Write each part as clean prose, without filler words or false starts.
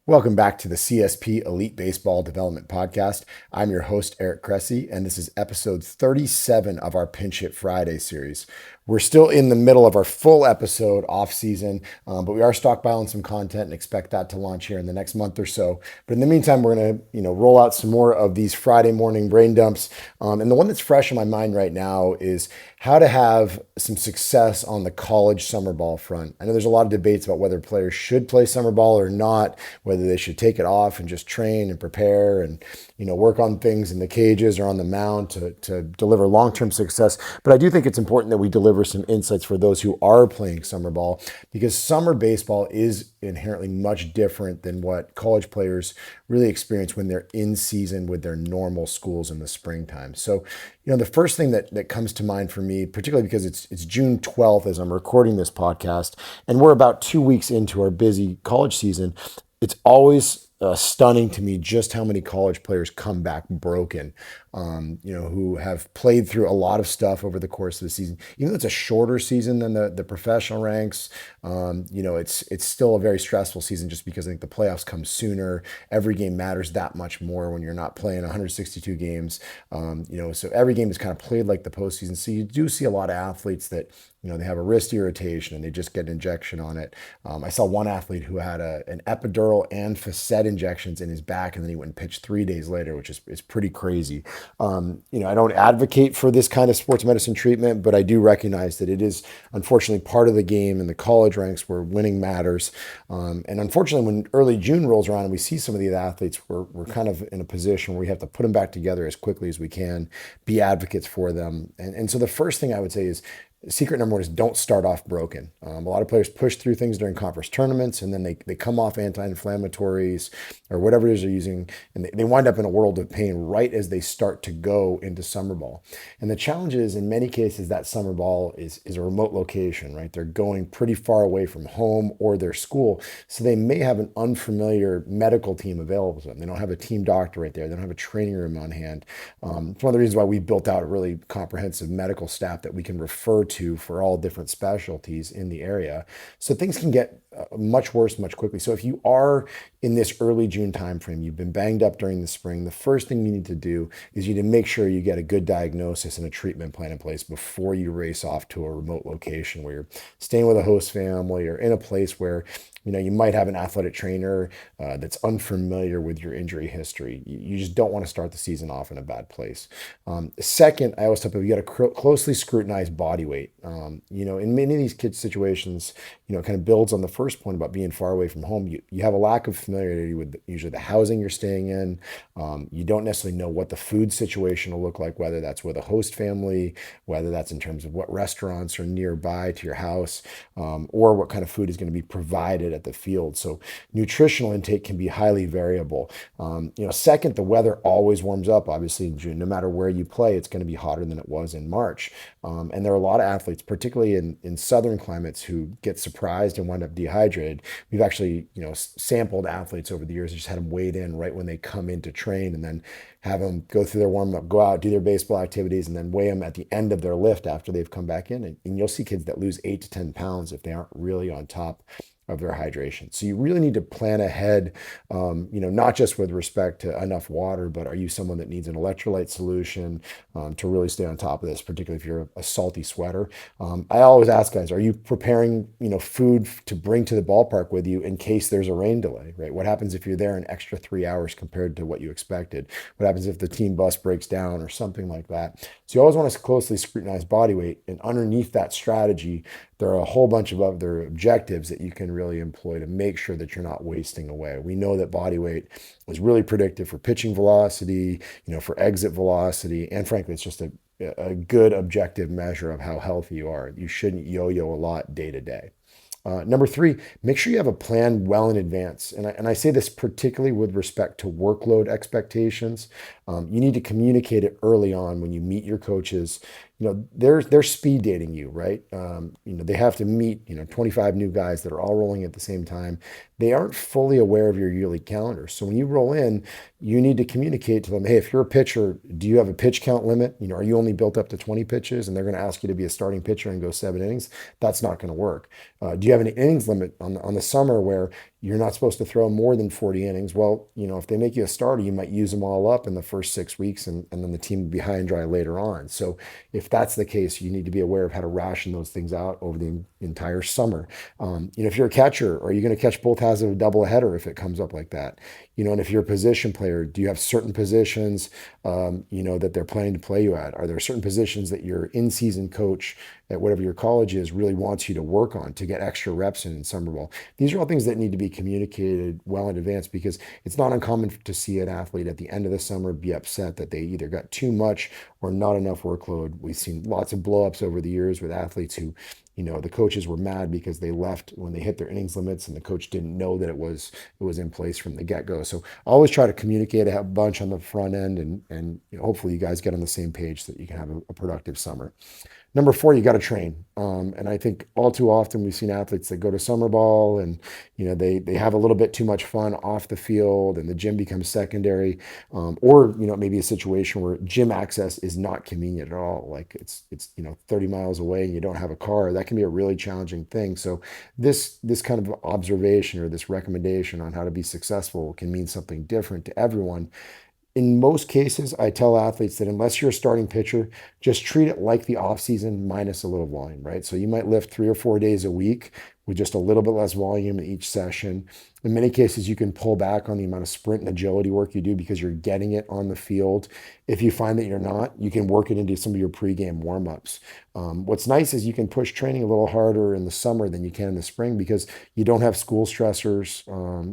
Welcome back to the CSP Elite Baseball Development Podcast. I'm your host, Eric Cressey, and this is episode 37 of our Pinch Hit Friday series. We're still in the middle of our full episode off season, but we are stockpiling some content and expect that to launch here in the next month or so. But in the meantime, we're going to roll out some more of these Friday morning brain dumps. And the one that's fresh in my mind right now is how to have some success on the college summer ball front. I know there's a lot of debates about whether players should play summer ball or not, whether they should take it off and just train and prepare and work on things in the cages or on the mound to deliver long-term success. But I do think it's important that we deliver some insights for those who are playing summer ball, because summer baseball is inherently much different than what college players really experience when they're in season with their normal schools in the springtime. So, the first thing that comes to mind for me, particularly because it's June 12th as I'm recording this podcast, and we're about 2 weeks into our busy college season, it's always stunning to me just how many college players come back broken, who have played through a lot of stuff over the course of the season. Even though it's a shorter season than the professional ranks, it's still a very stressful season just because I think the playoffs come sooner. Every game matters that much more when you're not playing 162 games. So every game is kind of played like the postseason. So you do see a lot of athletes that they have a wrist irritation and they just get an injection on it. I saw one athlete who had an epidural and facet injections in his back, and then he went and pitched 3 days later, which is pretty crazy. I don't advocate for this kind of sports medicine treatment, but I do recognize that it is unfortunately part of the game in the college ranks where winning matters. And unfortunately, when early June rolls around and we see some of these athletes, we're kind of in a position where we have to put them back together as quickly as we can, be advocates for them. And so the first thing I would say is, secret number one is don't start off broken. A lot of players push through things during conference tournaments, and then they come off anti-inflammatories or whatever it is they're using, and they wind up in a world of pain right as they start to go into summer ball. And the challenge is, in many cases, that summer ball is a remote location, right? They're going pretty far away from home or their school, so they may have an unfamiliar medical team available to them. They don't have a team doctor right there. They don't have a training room on hand. It's one of the reasons why we built out a really comprehensive medical staff that we can refer to for all different specialties in the area. So things can get much worse much quickly. So if you are in this early June timeframe, you've been banged up during the spring, the first thing you need to do is you need to make sure you get a good diagnosis and a treatment plan in place before you race off to a remote location where you're staying with a host family or in a place where you might have an athletic trainer that's unfamiliar with your injury history. You just don't want to start the season off in a bad place. Second, I always tell people you got to closely scrutinize body weight. In many of these kids' situations, it kind of builds on the first point about being far away from home. You have a lack of familiarity with usually the housing you're staying in. You don't necessarily know what the food situation will look like, whether that's with a host family, whether that's in terms of what restaurants are nearby to your house, or what kind of food is going to be provided at the field. So nutritional intake can be highly variable. Second, the weather always warms up, obviously in June. No matter where you play, it's going to be hotter than it was in March. And there are a lot of athletes, particularly in southern climates, who get surprised and wind up dehydrated. We've actually, sampled athletes over the years, just had them weighed in right when they come in to train, and then have them go through their warm up, go out, do their baseball activities, and then weigh them at the end of their lift after they've come back in. And you'll see kids that lose 8 to 10 pounds if they aren't really on top of their hydration. So you really need to plan ahead, not just with respect to enough water, but are you someone that needs an electrolyte solution to really stay on top of this, particularly if you're a salty sweater? I always ask guys, are you preparing, food to bring to the ballpark with you in case there's a rain delay, right? What happens if you're there an extra 3 hours compared to what you expected? What happens if the team bus breaks down or something like that? So you always want to closely scrutinize body weight, and underneath that strategy, there are a whole bunch of other objectives that you can really employ to make sure that you're not wasting away. We know that body weight is really predictive for pitching velocity, for exit velocity, and frankly, it's just a good objective measure of how healthy you are. You shouldn't yo-yo a lot day to day. Number three, make sure you have a plan well in advance. And I say this particularly with respect to workload expectations. You need to communicate it early on when you meet your coaches. They're speed dating you, right? They have to meet, 25 new guys that are all rolling at the same time. They aren't fully aware of your yearly calendar. So when you roll in, you need to communicate to them, hey, if you're a pitcher, do you have a pitch count limit? Are you only built up to 20 pitches? And they're going to ask you to be a starting pitcher and go 7 innings. That's not going to work. Do you have an innings limit on the summer where you're not supposed to throw more than 40 innings. Well, if they make you a starter, you might use them all up in the first 6 weeks, and then the team will be high and dry later on. So if that's the case, you need to be aware of how to ration those things out over the entire summer. If you're a catcher, are you going to catch both halves of a doubleheader if it comes up like that? And if you're a position player, do you have certain positions, that they're planning to play you at? Are there certain positions that your in-season coach at whatever your college is really wants you to work on to get extra reps in summer ball? These are all things that need to be communicated well in advance, because it's not uncommon to see an athlete at the end of the summer be upset that they either got too much or not enough workload. We've seen lots of blowups over the years with athletes who, the coaches were mad because they left when they hit their innings limits, and the coach didn't know that it was in place from the get-go. So I always try to communicate a bunch on the front end, and hopefully you guys get on the same page so that you can have a productive summer. Number 4, you got to train. And I think all too often we've seen athletes that go to summer ball and, they have a little bit too much fun off the field and the gym becomes secondary. Or, maybe a situation where gym access is not convenient at all. Like it's 30 miles away and you don't have a car. That can be a really challenging thing. So this kind of observation or this recommendation on how to be successful can mean something different to everyone. In most cases, I tell athletes that unless you're a starting pitcher, just treat it like the off season minus a little volume, right? So you might lift 3 or 4 days a week with just a little bit less volume in each session. In many cases, you can pull back on the amount of sprint and agility work you do because you're getting it on the field. If you find that you're not, you can work it into some of your pregame warmups. What's nice is you can push training a little harder in the summer than you can in the spring because you don't have school stressors.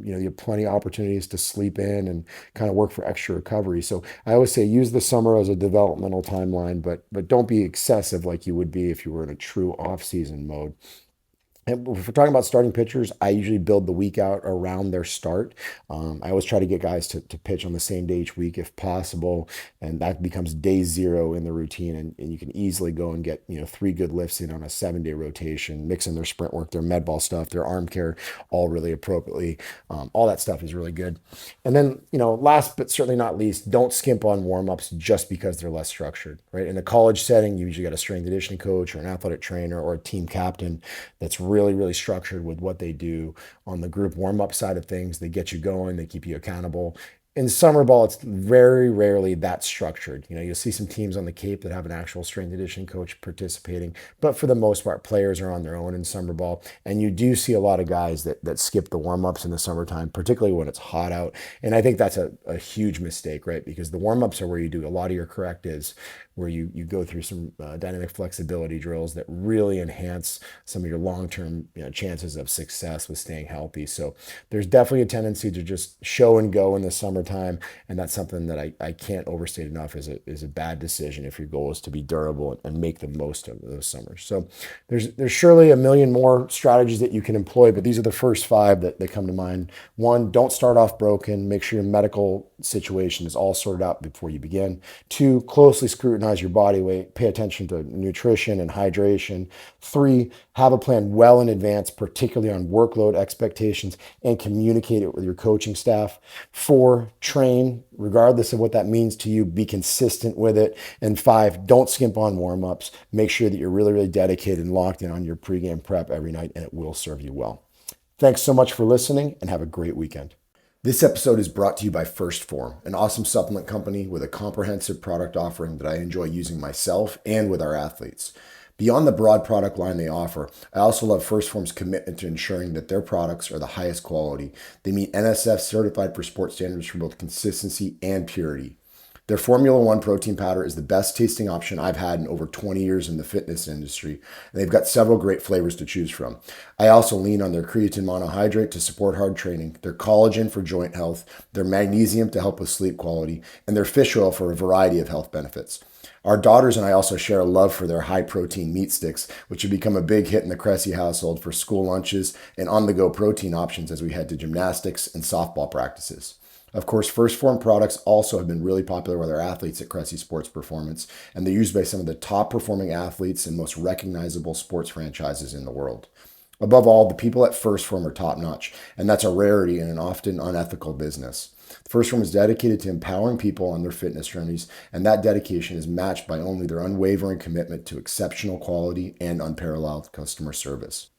You have plenty of opportunities to sleep in and kind of work for extra recovery. So I always say use the summer as a developmental timeline, but don't be excessive like you would be if you were in a true off-season mode. And if we're talking about starting pitchers, I usually build the week out around their start. I always try to get guys to pitch on the same day each week if possible, and that becomes day 0 in the routine. And you can easily go and get 3 good lifts in on a 7-day rotation, mix in their sprint work, their med ball stuff, their arm care, all really appropriately. All that stuff is really good. And then last but certainly not least, don't skimp on warm-ups just because they're less structured. Right, in a college setting, you usually got a strength and conditioning coach or an athletic trainer or a team captain that's really structured with what they do on the group warm-up side of things. They get you going, they keep you accountable. In summer ball, it's very rarely that structured. You'll see some teams on the Cape that have an actual strength and conditioning coach participating, but for the most part, players are on their own in summer ball. And you do see a lot of guys that skip the warm-ups in the summertime, particularly when it's hot out. And I think that's a huge mistake, right? Because the warm-ups are where you do a lot of your correctives, where you go through some dynamic flexibility drills that really enhance some of your long-term chances of success with staying healthy. So there's definitely a tendency to just show and go in the summertime, and that's something that I can't overstate enough is a bad decision if your goal is to be durable and make the most of those summers. So there's surely a million more strategies that you can employ, but these are the first 5 that come to mind. 1, don't start off broken. Make sure your medical situation is all sorted out before you begin. 2, closely scrutinize your body weight, pay attention to nutrition and hydration. 3, have a plan well in advance, particularly on workload expectations, and communicate it with your coaching staff. 4, train, regardless of what that means to you, be consistent with it. And 5, don't skimp on warm-ups. Make sure that you're really dedicated and locked in on your pregame prep every night, and it will serve you well. Thanks so much for listening, and have a great weekend. This episode is brought to you by First Form, an awesome supplement company with a comprehensive product offering that I enjoy using myself and with our athletes. Beyond the broad product line they offer, I also love First Form's commitment to ensuring that their products are the highest quality. They meet NSF certified for sport standards for both consistency and purity. Their Formula One protein powder is the best tasting option I've had in over 20 years in the fitness industry, and they've got several great flavors to choose from. I also lean on their creatine monohydrate to support hard training, their collagen for joint health, their magnesium to help with sleep quality, and their fish oil for a variety of health benefits. Our daughters and I also share a love for their high-protein meat sticks, which have become a big hit in the Cressey household for school lunches and on-the-go protein options as we head to gymnastics and softball practices. Of course, First Form products also have been really popular with our athletes at Cressey Sports Performance, and they're used by some of the top-performing athletes and most recognizable sports franchises in the world. Above all, the people at First Form are top-notch, and that's a rarity in an often unethical business. First Form is dedicated to empowering people on their fitness journeys, and that dedication is matched by only their unwavering commitment to exceptional quality and unparalleled customer service.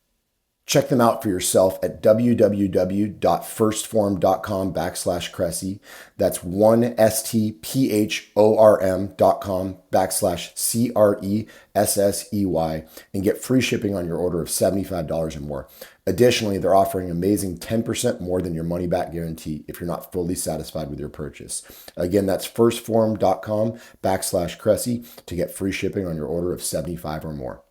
Check them out for yourself at www.firstform.com/Cressey. That's 1stphorm.com/CRESSEY and get free shipping on your order of $75 or more. Additionally, they're offering amazing 10% more than your money back guarantee if you're not fully satisfied with your purchase. Again, that's firstform.com/Cressey to get free shipping on your order of $75 or more.